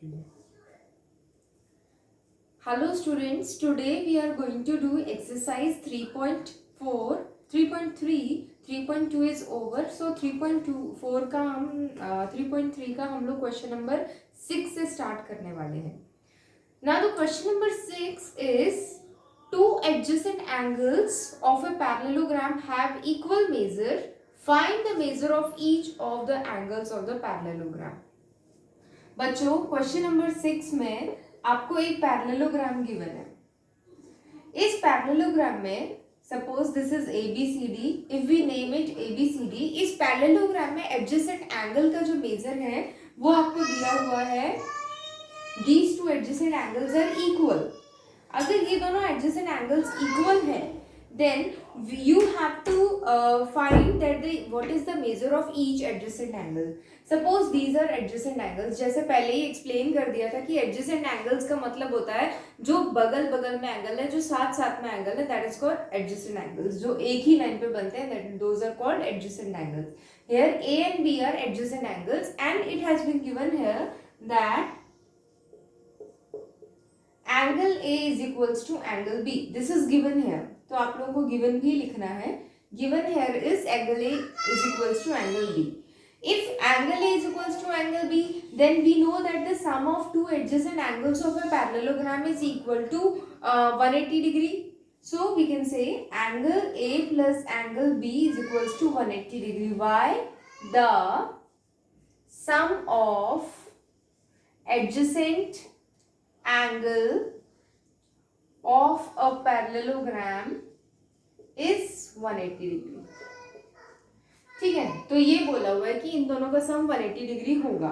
रही है। Hello students, today we are going to do exercise 3.4, 3.3, 3.2 is over. So 3.4 का हम 3.3 का हम लोग क्वेश्चन नंबर 6 से स्टार्ट करने वाले हैं. Now the question number 6 is two adjacent angles of a parallelogram have equal measure. Find the measure of each of the angles of the parallelogram. बच्चों क्वेश्चन नंबर 6 में आपको एक पैरेललोग्राम गिवन है. इस पैरेललोग्राम में suppose this is ABCD. If we name it ABCD. इस parallelogram में adjacent angle का जो मेजर है वो आपको दिया हुआ है. These two adjacent angles are equal. अगर ये दोनों एडजेसेंट एंगल्स इक्वल है then you have to find that what is the measure of each adjacent angle. Suppose these are adjacent angles. जैसे पहले ही explain कर दिया था कि adjacent angles का मतलब होता है जो बगल बगल में एंगल है, जो साथ साथ में एंगल है, that is called adjacent angles. जो एक ही लाइन पे बनते हैं, that those are called adjacent angles. Here A and B are adjacent angles and it has been given here that angle A is equals to angle B. This is given here. तो आप लोगों को given भी लिखना है. Given here is angle A is equals to angle B. If angle A is equals to angle B, then we know that the sum of two adjacent angles of a parallelogram is equal to 180 degree. So we can say angle A plus angle B is equals to 180 degree. Why? The sum of adjacent angle of a parallelogram is 180 degree. ठीक है, तो ये बोला हुआ है कि इन दोनों का सम 180 डिग्री होगा.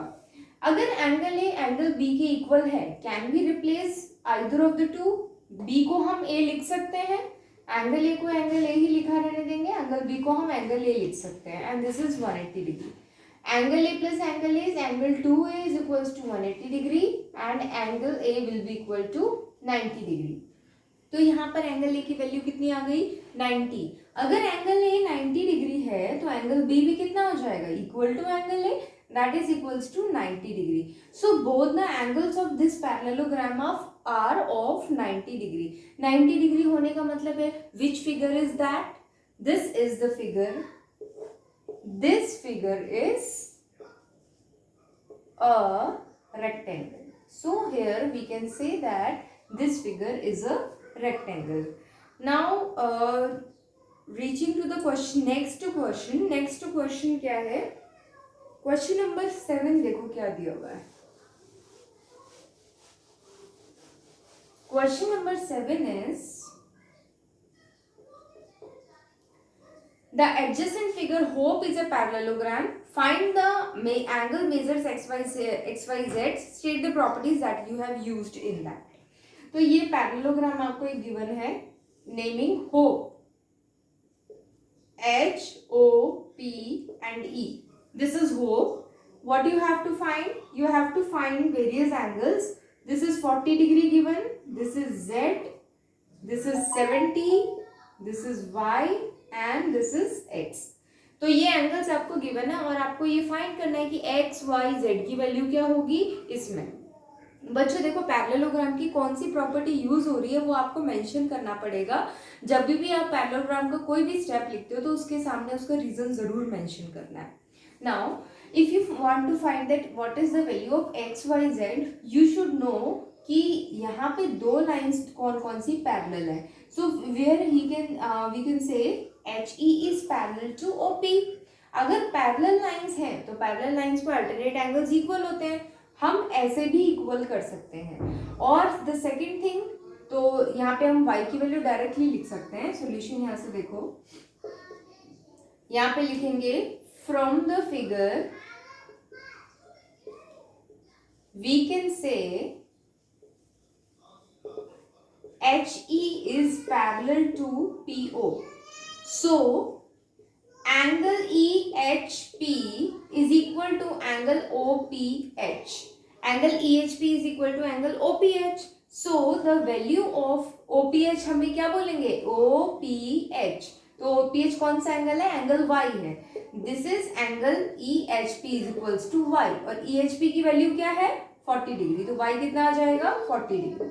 अगर एंगल ए एंगल बी के इक्वल है, can we replace either of the two. B को हम ए लिख सकते हैं, एंगल ए को एंगल ए ही लिखा रहने देंगे, एंगल बी को हम एंगल ए लिख सकते हैं and this is 180 degree. Angle A plus angle A is angle 2A is equals to 180 degree and angle A will be equal to 90 degree. तो यहाँ पर एंगल ए की वैल्यू कितनी आ गई? 90. अगर एंगल ए 90 डिग्री है तो एंगल बी भी कितना हो जाएगा? Equal to angle A, that is equals to 90 degree. So both the angles of this parallelogram are of 90 degree. 90 degree होने का मतलब है which figure is that? This is the figure. This figure is a rectangle. So here we can say that this figure is a rectangle. Now reaching to the question, next question क्या है? Question number 7 देखो क्या दिया हुआ है. Question number 7 is the adjacent figure hope is a parallelogram. Find the angle measures xyz. State the properties that you have used in that. तो ये parallelogram आपको एक गिवन है. Naming hope, HOP and E. This is hope. What you have to find? You have to find various angles. This is 40 degree given. This is Z. This is 70. This is Y. And this is x. तो ये angles आपको given है और आपको ये find करना है कि x, y, z की वैल्यू क्या होगी इसमें. बच्चों देखो पैरेललोग्राम की कौन सी प्रॉपर्टी यूज हो रही है वो आपको मेंशन करना पड़ेगा. जब भी आप पैरेललोग्राम का कोई भी स्टेप लिखते हो तो उसके सामने उसका रीजन जरूर मेंशन करना है. Now if you want to find that what is the value of x, y, z, you should know कि यहाँ पे दो लाइंस कौन कौन सी पैरेलल है. So where we can say HE is parallel to OP. अगर पैरेलल लाइंस हैं तो पैरेलल लाइंस पर अल्टरनेट एंगल्स इक्वल होते हैं. हम ऐसे भी इक्वल कर सकते हैं. और द सेकंड थिंग, तो यहाँ पे हम y की वैल्यू डायरेक्टली लिख सकते हैं. सॉल्यूशन यहाँ से देखो, यहाँ पे लिखेंगे from the figure we can say HE is parallel to PO. So angle EHP is equal to angle OPH. Angle EHP is equal to angle OPH. So the value of OPH हमें क्या बोलेंगे? OPH. तो OPH कौन सा angle है? Angle Y है. This is angle EHP is equals to Y और EHP की वैल्यू क्या है? 40 डिग्री, तो y कितना आ जाएगा 40 डिग्री।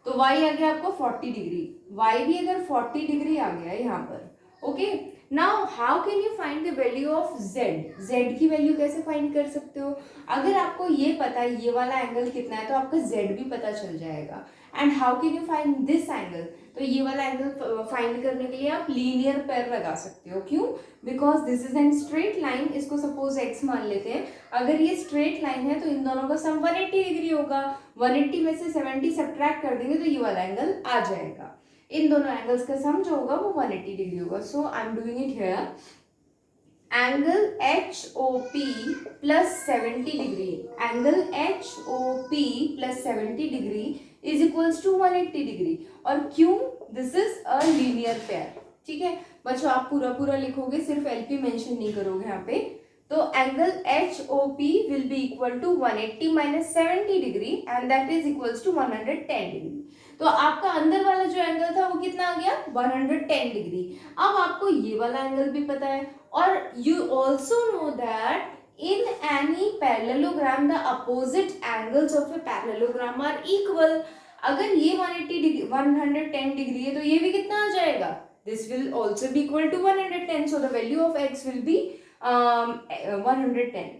तो y आ गया आपको 40 डिग्री, y भी अगर 40 डिग्री आ गया यहाँ पर, okay. Now how can you find the value of z, z की वैल्यू कैसे फाइंड कर सकते हो? अगर आपको ये पता है ये वाला एंगल कितना है तो आपका z भी पता चल जाएगा। And how can you find this angle, तो ये वाला एंगल फाइंड करने के लिए आप लीनियर पेयर लगा सकते हो। क्यों? Because this is an straight line, इसको सपोज x मान लेते हैं, अगर ये स्ट्रेट लाइन है तो इन दोनों का सम 180 डिग्री होगा, 180 में से 70 सब्ट्रैक्ट कर देंगे तो ये वाला एंगल आ जाएगा। इन दोनों एंगल्स का सम जो होगा वो 180 डिग्री होगा। So I am doing it here, angle HOP plus 70 degree, angle HOP plus 70 degree is equals to 180 degree. और क्यों? This is a linear pair, ठीक है बच्चों। आप पूरा पूरा लिखोगे, सिर्फ LP मेंशन नहीं करोगे यहाँ पे। तो angle HOP will be equal to 180 minus 70 degree and that is equals to 110 degree. तो आपका अंदर वाला जो एंगल था वो कितना आ गया 110 डिग्री। अब आपको ये वाला एंगल भी पता है, और you also know that in any parallelogram the opposite angles of a parallelogram are equal। अगर ये 180 डिग्री 110 डिग्री है तो ये भी कितना आ जाएगा, this will also be equal to 110, so the value of x will be 110।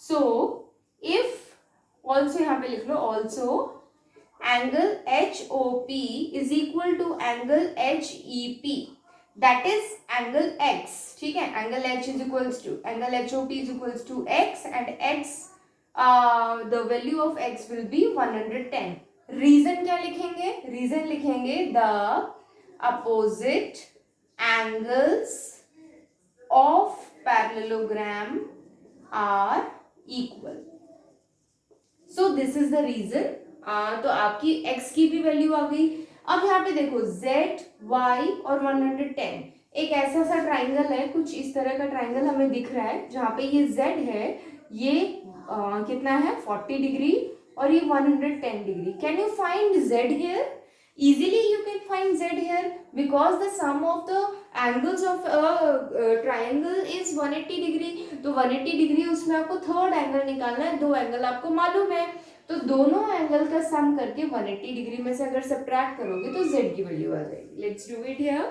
so if also यहाँ पे लिख लो, also angle HOP is equal to angle HEP, that is angle x, ठीक है। angle h is equals to angle HOP is equals to x and x the value of x will be 110। Reason क्या लिखेंगे? Reason लिखेंगे the opposite angles of parallelogram are equal। so this is the reason। तो आपकी x की भी value आ गई। अब यहाँ पे देखो z, y और 110, एक ऐसा सा ट्राइंगल है, कुछ इस तरह का ट्राइंगल हमें दिख रहा है जहाँ पे ये z है, ये कितना है 40 डिग्री और ये 110 degree. Can you find z here? easily you can find z here because the sum of the angles of a triangle is 180 degree. तो 180 डिग्री उसमें आपको थर्ड एंगल निकालना है, दो एंगल आपको मालूम है, तो दोनों एंगल का सम करके 180 डिग्री में से अगर सब्ट्रैक्ट करोगे तो z की वैल्यू आ जाएगी। Let's do it here.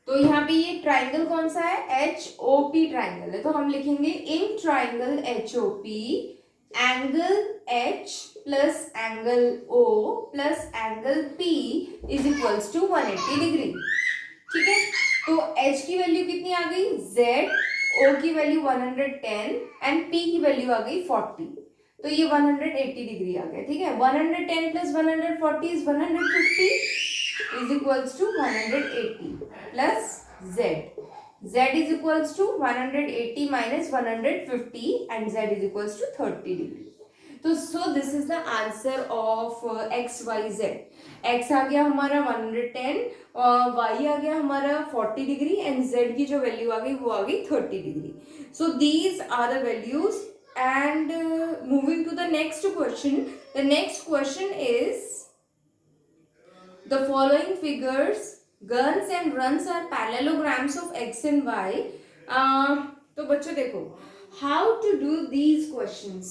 तो यहाँ पे ये ट्राइंगल कौन सा है? HOP ट्राइंगल है, तो हम लिखेंगे in triangle HOP angle H plus angle O plus angle P is equals to 180 degree, ठीक है। तो H की वैल्यू कितनी आ गई Z, O की वैल्यू 110 एंड P की वैल्यू आ गई 40, तो ये 180 डिग्री आ गया, ठीक है। 110 plus 140 is 150 is equals to 180 plus Z, z is equals to 180 minus 150 and z is equals to 30 degree। तो so this is the answer of x y z। x आ गया हमारा 110, y आ गया हमारा 40 डिग्री एंड z की जो value आ गई वो आ गई 30 degree. so these are the values and moving to the next question। the next question is the following figures guns and runs are parallelograms of x and y। तो बच्चों देखो how to do these questions।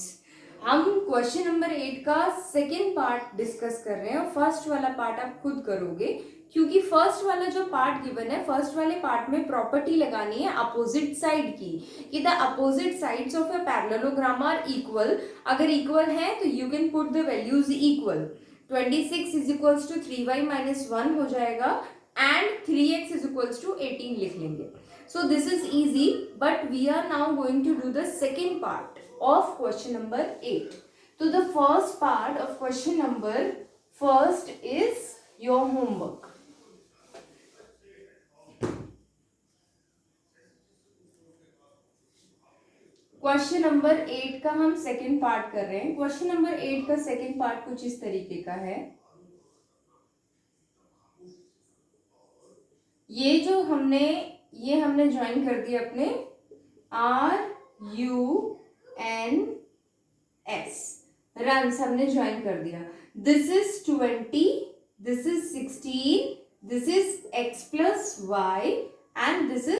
हम question number 8 का second part discuss कर रहे हैं और first वाला पार्ट आप खुद करोगे, क्योंकि फर्स्ट वाला जो पार्ट गिवन है, फर्स्ट वाले पार्ट में प्रॉपर्टी लगानी है अपोजिट साइड की, कि the opposite sides of a parallelogram are equal. अगर इक्वल है तो you can put the values equal. 26 is equals to 3y minus 1 हो जाएगा and 3x is equals to 18 लिख लेंगे। so this is easy but we are now going to do the second part of question number 8। so the first part of question number first is your homework। Question number 8 का हम second part कर रहे हैं। Question number 8 का second part कुछ इस तरीके का है। ये जो हमने ज्वाइन कर दिया अपने RUNS, रन्स हमने ज्वाइन कर दिया। This is 20, this is 16, this is x plus y and this is